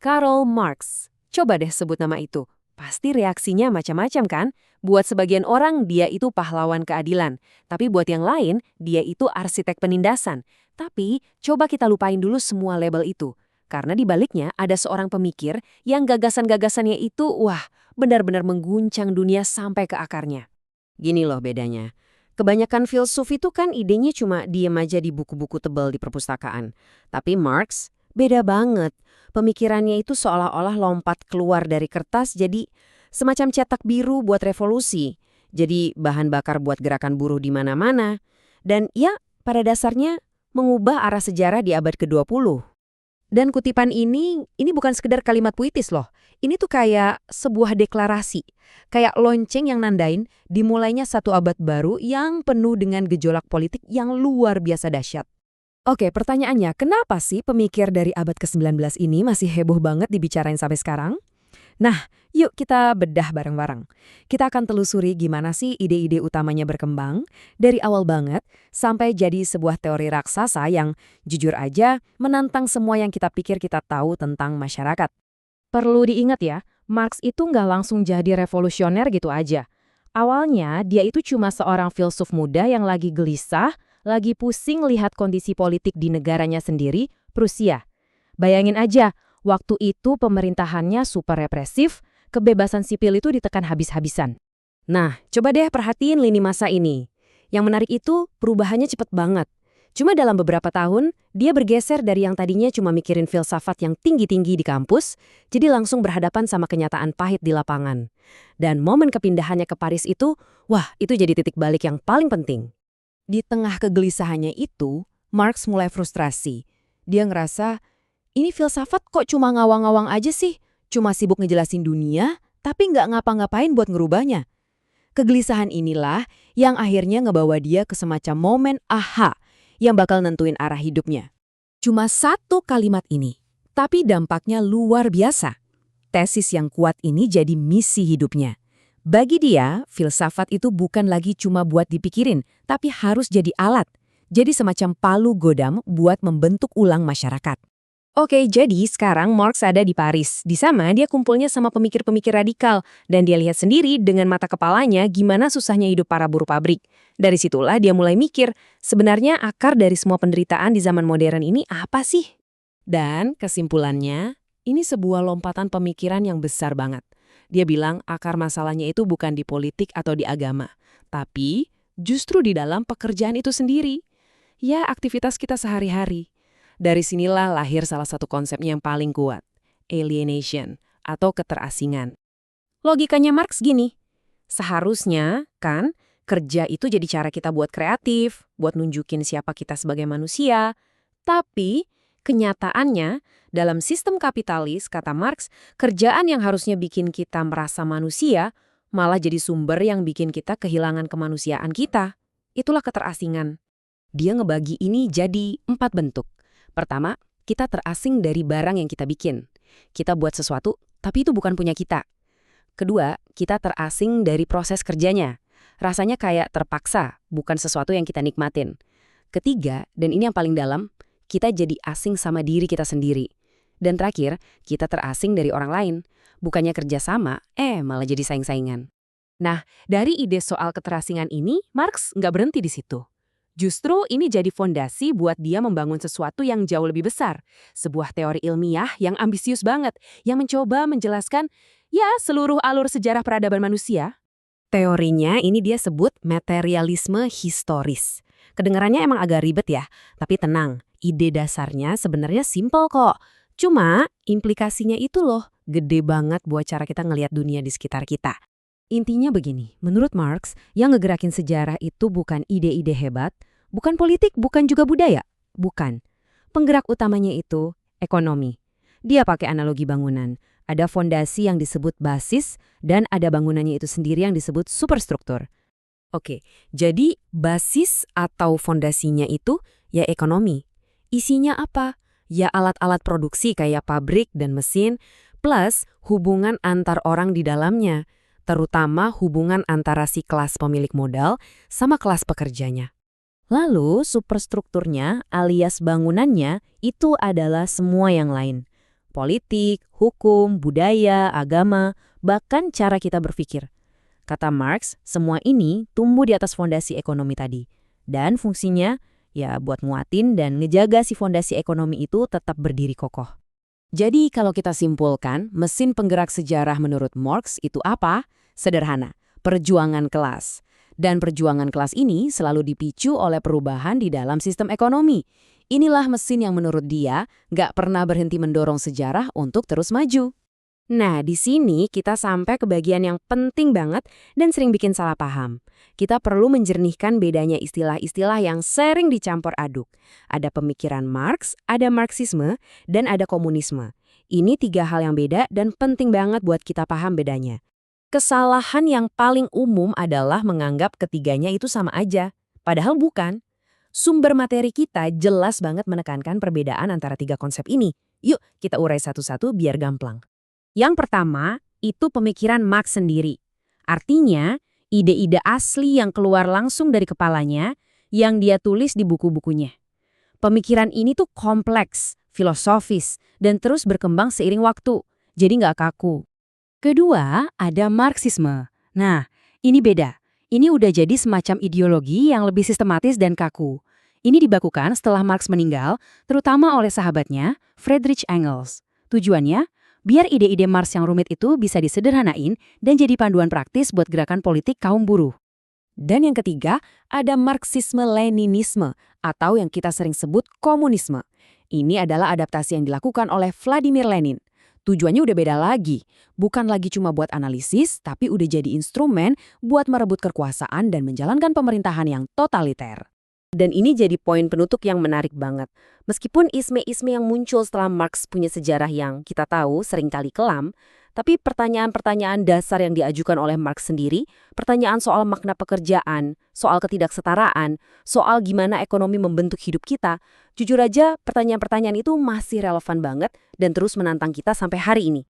Karl Marx. Coba deh sebut nama itu. Pasti reaksinya macam-macam kan? Buat sebagian orang, dia itu pahlawan keadilan. Tapi buat yang lain, dia itu arsitek penindasan. Tapi, coba kita lupain dulu semua label itu. Karena di baliknya ada seorang pemikir yang gagasan-gagasannya itu, wah, benar-benar mengguncang dunia sampai ke akarnya. Gini loh bedanya. Kebanyakan filsuf itu kan idenya cuma diem aja di buku-buku tebal di perpustakaan. Tapi Marx beda banget. Pemikirannya itu seolah-olah lompat keluar dari kertas jadi semacam cetak biru buat revolusi. Jadi bahan bakar buat gerakan buruh di mana-mana. Dan ya, pada dasarnya mengubah arah sejarah di abad ke-20. Dan kutipan ini bukan sekedar kalimat puitis loh. Ini tuh kayak sebuah deklarasi. Kayak lonceng yang nandain dimulainya satu abad baru yang penuh dengan gejolak politik yang luar biasa dahsyat. Oke, pertanyaannya, kenapa sih pemikir dari abad ke-19 ini masih heboh banget dibicarain sampai sekarang? Nah, yuk kita bedah bareng-bareng. Kita akan telusuri gimana sih ide-ide utamanya berkembang, dari awal banget, sampai jadi sebuah teori raksasa yang, jujur aja, menantang semua yang kita pikir kita tahu tentang masyarakat. Perlu diingat ya, Marx itu nggak langsung jadi revolusioner gitu aja. Awalnya, dia itu cuma seorang filsuf muda yang lagi gelisah, lagi pusing lihat kondisi politik di negaranya sendiri, Prusia. Bayangin aja, waktu itu pemerintahannya super represif, kebebasan sipil itu ditekan habis-habisan. Nah, coba deh perhatiin lini masa ini. Yang menarik itu perubahannya cepet banget. Cuma dalam beberapa tahun, dia bergeser dari yang tadinya cuma mikirin filsafat yang tinggi-tinggi di kampus, jadi langsung berhadapan sama kenyataan pahit di lapangan. Dan momen kepindahannya ke Paris itu, wah, itu jadi titik balik yang paling penting. Di tengah kegelisahannya itu, Marx mulai frustrasi. Dia ngerasa, ini filsafat kok cuma ngawang-ngawang aja sih? Cuma sibuk ngejelasin dunia, tapi nggak ngapa-ngapain buat ngerubahnya. Kegelisahan inilah yang akhirnya ngebawa dia ke semacam momen aha yang bakal nentuin arah hidupnya. Cuma satu kalimat ini, tapi dampaknya luar biasa. Tesis yang kuat ini jadi misi hidupnya. Bagi dia, filsafat itu bukan lagi cuma buat dipikirin, tapi harus jadi alat. Jadi semacam palu godam buat membentuk ulang masyarakat. Oke, jadi sekarang Marx ada di Paris. Di sana dia kumpulnya sama pemikir-pemikir radikal. Dan dia lihat sendiri dengan mata kepalanya gimana susahnya hidup para buruh pabrik. Dari situlah dia mulai mikir, sebenarnya akar dari semua penderitaan di zaman modern ini apa sih? Dan kesimpulannya, ini sebuah lompatan pemikiran yang besar banget. Dia bilang akar masalahnya itu bukan di politik atau di agama. Tapi justru di dalam pekerjaan itu sendiri. Ya, aktivitas kita sehari-hari. Dari sinilah lahir salah satu konsepnya yang paling kuat, alienation atau keterasingan. Logikanya Marx gini, seharusnya kan kerja itu jadi cara kita buat kreatif, buat nunjukin siapa kita sebagai manusia. Tapi kenyataannya dalam sistem kapitalis, kata Marx, kerjaan yang harusnya bikin kita merasa manusia malah jadi sumber yang bikin kita kehilangan kemanusiaan kita. Itulah keterasingan. Dia ngebagi ini jadi 4 bentuk. Pertama, kita terasing dari barang yang kita bikin. Kita buat sesuatu, tapi itu bukan punya kita. Kedua, kita terasing dari proses kerjanya. Rasanya kayak terpaksa, bukan sesuatu yang kita nikmatin. Ketiga, dan ini yang paling dalam, kita jadi asing sama diri kita sendiri. Dan terakhir, kita terasing dari orang lain. Bukannya kerja sama, malah jadi saing-saingan. Nah, dari ide soal keterasingan ini, Marx nggak berhenti di situ. Justru ini jadi fondasi buat dia membangun sesuatu yang jauh lebih besar. Sebuah teori ilmiah yang ambisius banget, yang mencoba menjelaskan, ya, seluruh alur sejarah peradaban manusia. Teorinya ini dia sebut materialisme historis. Kedengarannya emang agak ribet ya, tapi tenang, ide dasarnya sebenarnya simpel kok. Cuma implikasinya itu loh, gede banget buat cara kita ngelihat dunia di sekitar kita. Intinya begini, menurut Marx, yang ngegerakin sejarah itu bukan ide-ide hebat, bukan politik, bukan juga budaya. Bukan. Penggerak utamanya itu ekonomi. Dia pakai analogi bangunan. Ada fondasi yang disebut basis, dan ada bangunannya itu sendiri yang disebut superstruktur. Oke, jadi basis atau fondasinya itu ya ekonomi. Isinya apa? Ya alat-alat produksi kayak pabrik dan mesin, plus hubungan antar orang di dalamnya. Terutama hubungan antara si kelas pemilik modal sama kelas pekerjanya. Lalu superstrukturnya alias bangunannya itu adalah semua yang lain. politik, hukum, budaya, agama, bahkan cara kita berpikir. Kata Marx, semua ini tumbuh di atas fondasi ekonomi tadi. Dan fungsinya, ya buat nguatin dan ngejaga si fondasi ekonomi itu tetap berdiri kokoh. Jadi kalau kita simpulkan, mesin penggerak sejarah menurut Marx itu apa? Sederhana, perjuangan kelas. Dan perjuangan kelas ini selalu dipicu oleh perubahan di dalam sistem ekonomi. Inilah mesin yang menurut dia nggak pernah berhenti mendorong sejarah untuk terus maju. Nah, di sini kita sampai ke bagian yang penting banget dan sering bikin salah paham. Kita perlu menjernihkan bedanya istilah-istilah yang sering dicampur aduk. Ada pemikiran Marx, ada Marxisme, dan ada komunisme. Ini tiga hal yang beda dan penting banget buat kita paham bedanya. Kesalahan yang paling umum adalah menganggap ketiganya itu sama aja. Padahal bukan. Sumber materi kita jelas banget menekankan perbedaan antara tiga konsep ini. Yuk, kita urai satu-satu biar gampang. Yang pertama, itu pemikiran Marx sendiri. Artinya, ide-ide asli yang keluar langsung dari kepalanya yang dia tulis di buku-bukunya. Pemikiran ini tuh kompleks, filosofis, dan terus berkembang seiring waktu, jadi nggak kaku. Kedua, ada Marxisme. Nah, ini beda. Ini udah jadi semacam ideologi yang lebih sistematis dan kaku. Ini dibakukan setelah Marx meninggal, terutama oleh sahabatnya, Friedrich Engels. Tujuannya, biar ide-ide Marx yang rumit itu bisa disederhanain dan jadi panduan praktis buat gerakan politik kaum buruh. Dan yang ketiga, ada Marxisme-Leninisme atau yang kita sering sebut komunisme. Ini adalah adaptasi yang dilakukan oleh Vladimir Lenin. Tujuannya udah beda lagi, bukan lagi cuma buat analisis, tapi udah jadi instrumen buat merebut kekuasaan dan menjalankan pemerintahan yang totaliter. Dan ini jadi poin penutup yang menarik banget. Meskipun isme-isme yang muncul setelah Marx punya sejarah yang kita tahu seringkali kelam, tapi pertanyaan-pertanyaan dasar yang diajukan oleh Marx sendiri, pertanyaan soal makna pekerjaan, soal ketidaksetaraan, soal gimana ekonomi membentuk hidup kita, jujur aja pertanyaan-pertanyaan itu masih relevan banget dan terus menantang kita sampai hari ini.